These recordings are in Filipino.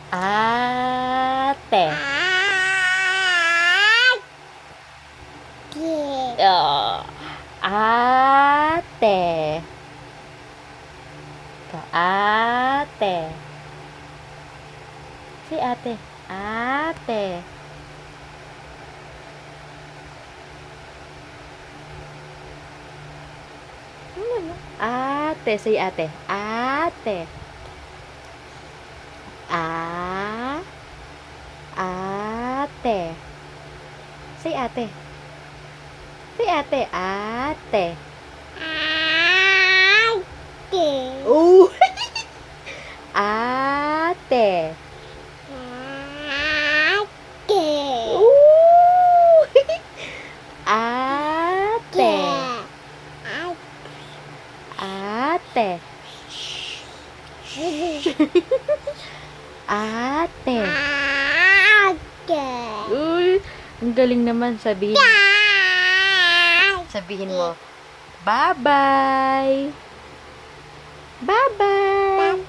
Ate. Ate. Oh. Ate. Ito, ate. Si ate. Ate. Ate. Say ate. Ate. Ate. Say ate. Say ate. Ate. Ate. Oh. Ate. Ate. Ooh. Ate. Ate. Ate. Ate. Uy, ang galing naman sabihin. Sabihin mo, bye-bye. Bye-bye.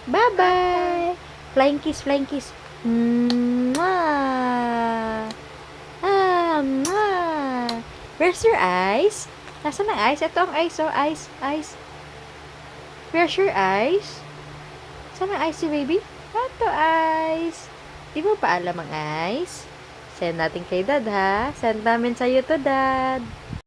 Bye-bye. Flying kiss, flying kiss. Mwah. Mwah. Where's your eyes? Nasaan ang eyes? Ito ang eyes, oh. Eyes, eyes. Where's your eyes? Saan ang eyes si baby? Ito, eyes. Di mo pa alam ang eyes? Send natin kay dad, ha? Send namin sa'yo to, dad.